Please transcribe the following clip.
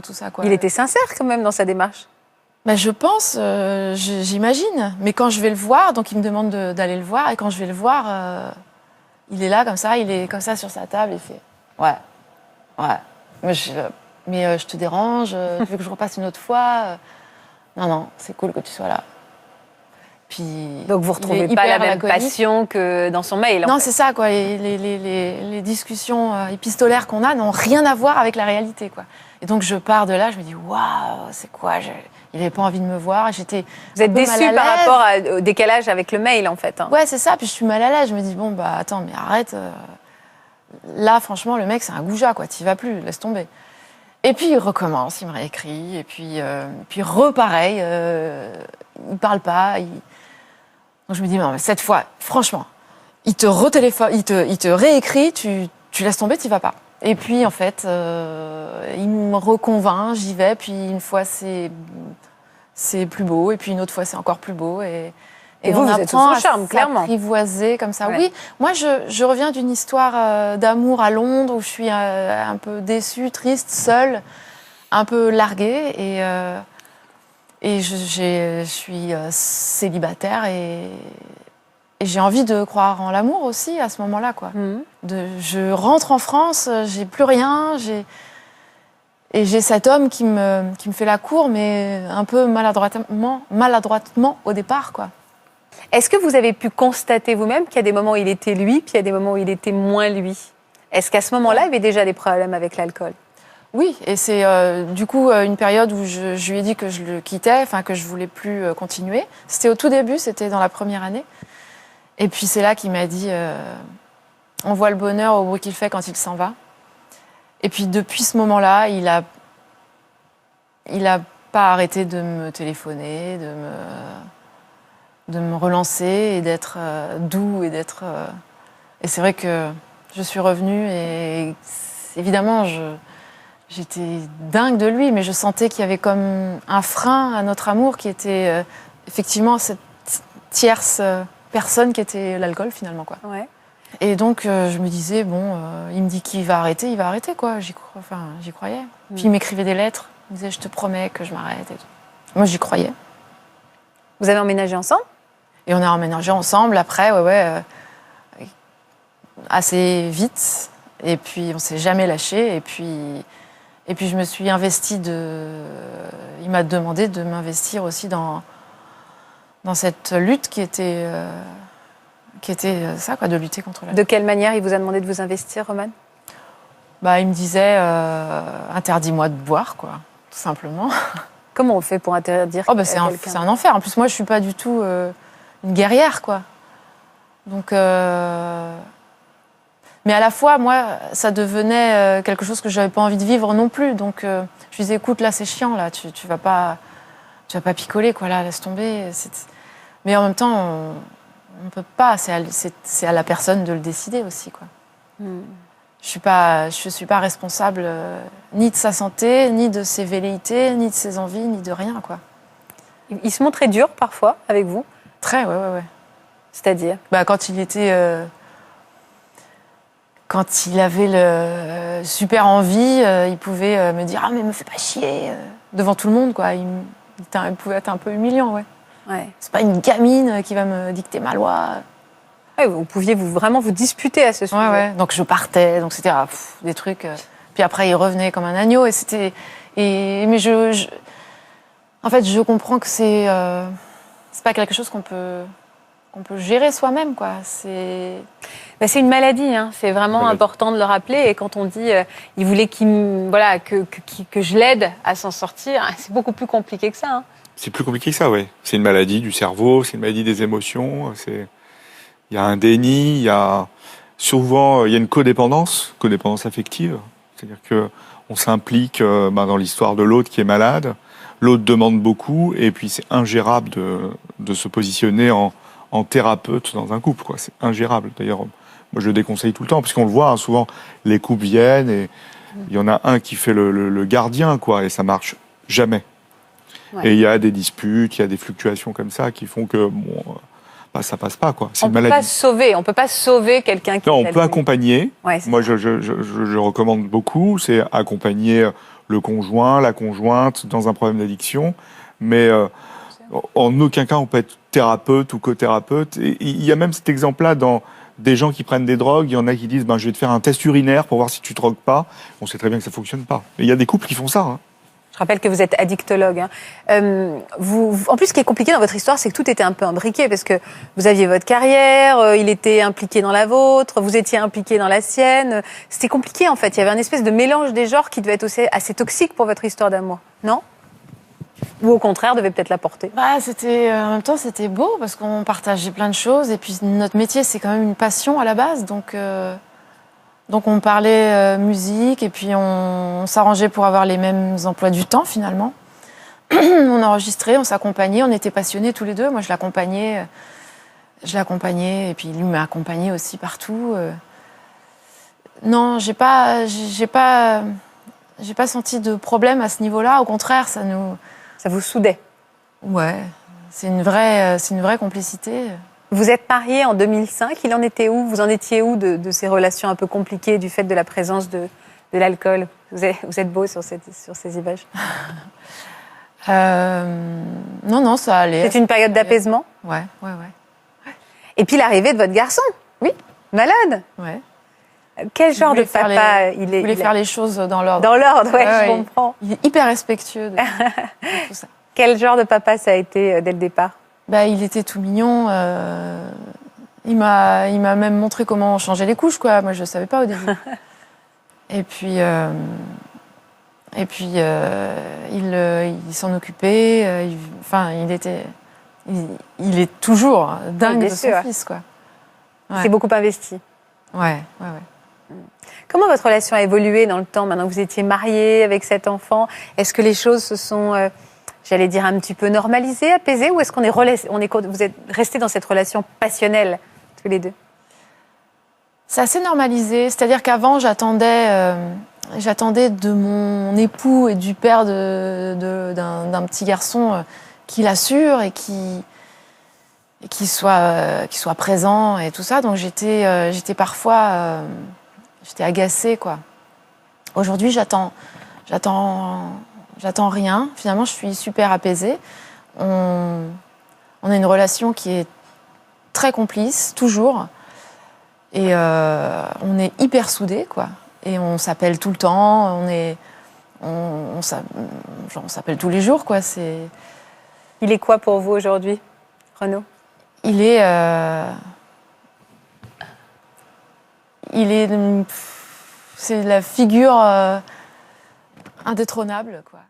tout ça, quoi. Il était sincère quand même dans sa démarche. Ben, je pense, j'imagine. Mais quand je vais le voir, donc il me demande d'aller le voir, et quand je vais le voir, il est là comme ça, il est comme ça sur sa table, il fait ouais. Mais je te dérange, tu veux que je repasse une autre fois Non, c'est cool que tu sois là. Puis, donc vous retrouvez pas la même passion que dans son mail. Non, c'est ça, quoi. Les discussions épistolaires qu'on a n'ont rien à voir avec la réalité, quoi. Et donc je pars de là, je me dis waouh, c'est quoi Il n'avait pas envie de me voir. Vous êtes déçue par rapport au décalage avec le mail, en fait. Ouais, c'est ça. Puis je suis mal à l'aise. Je me dis bon bah attends, mais arrête. Là, franchement, le mec, c'est un goujat, quoi. T'y vas plus, laisse tomber. Et puis il recommence, il me réécrit, et puis repareil, il parle pas. Donc je me dis non, mais cette fois, franchement, il te retéléphone, il te réécrit, tu laisses tomber, t'y vas pas. Et puis en fait, il me reconvainc, j'y vais. Puis une fois c'est plus beau, et puis une autre fois c'est encore plus beau. Et vous êtes sous son charme, clairement. Apprivoiser comme ça. Ouais. Oui, moi je reviens d'une histoire d'amour à Londres où je suis un peu déçue, triste, seule, un peu larguée, et je suis célibataire et j'ai envie de croire en l'amour aussi à ce moment-là, quoi. Je rentre en France, j'ai plus rien, et j'ai cet homme qui me fait la cour, mais un peu maladroitement au départ, quoi. Est-ce que vous avez pu constater vous-même qu'il y a des moments où il était lui, puis il y a des moments où il était moins lui? Est-ce qu'à ce moment-là, il y avait déjà des problèmes avec l'alcool? Oui, et c'est du coup une période où je lui ai dit que je le quittais, enfin que je voulais plus continuer. C'était au tout début, c'était dans la première année. Et puis c'est là qu'il m'a dit on voit le bonheur au bruit qu'il fait quand il s'en va. Et puis depuis ce moment-là, il a pas arrêté de me téléphoner, de me relancer et d'être doux et d'être. Et c'est vrai que je suis revenue et évidemment j'étais dingue de lui, mais je sentais qu'il y avait comme un frein à notre amour qui était effectivement cette tierce personne qui était l'alcool finalement, quoi. Ouais. Et donc je me disais bon, il me dit qu'il va arrêter, quoi. J'y croyais. Puis il m'écrivait des lettres, il me disait je te promets que je m'arrête et tout. Moi j'y croyais. Vous avez emménagé ensemble? Et on a emménagé ensemble après, assez vite. Et puis on s'est jamais lâché. Et puis je me suis investie il m'a demandé de m'investir aussi dans cette lutte qui était ça, quoi, de lutter contre la. De quelle manière il vous a demandé de vous investir, Romane? Bah, il me disait interdis-moi de boire, quoi, tout simplement. Comment on fait pour interdire c'est un enfer. En plus, moi, je suis pas du tout une guerrière, quoi. Donc. Mais à la fois, moi, ça devenait quelque chose que je n'avais pas envie de vivre non plus. Donc, je lui disais, écoute, là, c'est chiant, là, tu vas pas picoler, quoi, là, laisse tomber. Mais en même temps, on peut pas. C'est à la personne de le décider aussi, quoi. Je suis pas responsable ni de sa santé, ni de ses velléités, ni de ses envies, ni de rien, quoi. Il se montrait dur parfois avec vous? Très, ouais. C'est-à-dire? Quand il était. Quand il avait super envie, il pouvait me dire « Ah, mais me fais pas chier !» devant tout le monde, quoi. Il pouvait être un peu humiliant, ouais. C'est pas une gamine qui va me dicter ma loi. Ouais, vous pouviez vraiment vous disputer à ce sujet. Ouais. Donc je partais, donc c'était des trucs. Puis après, il revenait comme un agneau, et c'était. Mais en fait, je comprends que c'est pas quelque chose qu'on peut gérer soi-même, quoi. C'est une maladie, hein. C'est vraiment important de le rappeler. Et quand on dit il voulait que je l'aide à s'en sortir, c'est beaucoup plus compliqué que ça, hein. C'est plus compliqué que ça, oui. C'est une maladie du cerveau, c'est une maladie des émotions. Il y a un déni, il y a une codépendance affective. C'est-à-dire qu'on s'implique dans l'histoire de l'autre qui est malade. L'autre demande beaucoup, et puis c'est ingérable de se positionner en thérapeute dans un couple, quoi. C'est ingérable. D'ailleurs, moi, je le déconseille tout le temps, parce qu'on le voit, hein, souvent, les couples viennent, et il y en a un qui fait le gardien, quoi, et ça marche jamais. Ouais. Et il y a des disputes, il y a des fluctuations comme ça qui font que, ça passe pas, quoi. C'est une maladie. On peut pas sauver quelqu'un qui... Non, on peut accompagner. Ouais, moi, je recommande beaucoup, c'est accompagner le conjoint, la conjointe dans un problème d'addiction. Mais en aucun cas on peut être thérapeute ou co-thérapeute. Et il y a même cet exemple-là dans des gens qui prennent des drogues. Il y en a qui disent je vais te faire un test urinaire pour voir si tu drogues pas. On sait très bien que ça fonctionne pas. Et il y a des couples qui font ça. Hein. Je rappelle que vous êtes addictologue. Hein. En plus, ce qui est compliqué dans votre histoire, c'est que tout était un peu imbriqué parce que vous aviez votre carrière, il était impliqué dans la vôtre, vous étiez impliqué dans la sienne. C'était compliqué en fait. Il y avait un espèce de mélange des genres qui devait être aussi assez toxique pour votre histoire d'amour, non? Ou au contraire, devait peut-être l'apporter? En même temps, c'était beau parce qu'on partageait plein de choses. Et puis, notre métier, c'est quand même une passion à la base. Donc on parlait musique et puis on s'arrangeait pour avoir les mêmes emplois du temps, finalement. On enregistrait, on s'accompagnait, on était passionnés tous les deux. Moi, je l'accompagnais, et puis lui m'a accompagné aussi partout. Non, j'ai pas senti de problème à ce niveau-là. Au contraire, Ça vous soudait? Ouais, c'est une vraie complicité. Vous êtes mariés en 2005. Il en était où? Vous en étiez où de ces relations un peu compliquées du fait de la présence de l'alcool? Vous êtes beau sur ces images. Non, ça allait. C'est une période d'apaisement? Ouais. Et puis l'arrivée de votre garçon? Oui. Malade? Ouais. Quel genre de papa il est? Il voulait faire les choses dans l'ordre. Dans l'ordre, je comprends. Il est hyper respectueux de tout ça. Quel genre de papa ça a été dès le départ? Il était tout mignon. Il m'a même montré comment changer les couches, quoi. Moi, je savais pas au début. Et puis, il s'en occupait. Il est toujours dingue de son fils, quoi. Ouais. Il s'est beaucoup investi. Ouais. Comment votre relation a évolué dans le temps, maintenant que vous étiez mariés avec cet enfant? Est-ce que les choses se sont, j'allais dire, un petit peu normalisées, apaisées, ou est-ce vous êtes restés dans cette relation passionnelle, tous les deux? C'est assez normalisé. C'est-à-dire qu'avant, j'attendais de mon époux et du père d'un petit garçon qu'il assure et qui soit présent et tout ça. Donc j'étais parfois j'étais agacée, quoi. Aujourd'hui, j'attends rien. Finalement, je suis super apaisée. On a une relation qui est très complice, toujours. Et on est hyper soudés, quoi. Et on s'appelle tout le temps. On s'appelle tous les jours, quoi. Il est quoi pour vous aujourd'hui, Renaud? C'est la figure indétrônable, quoi.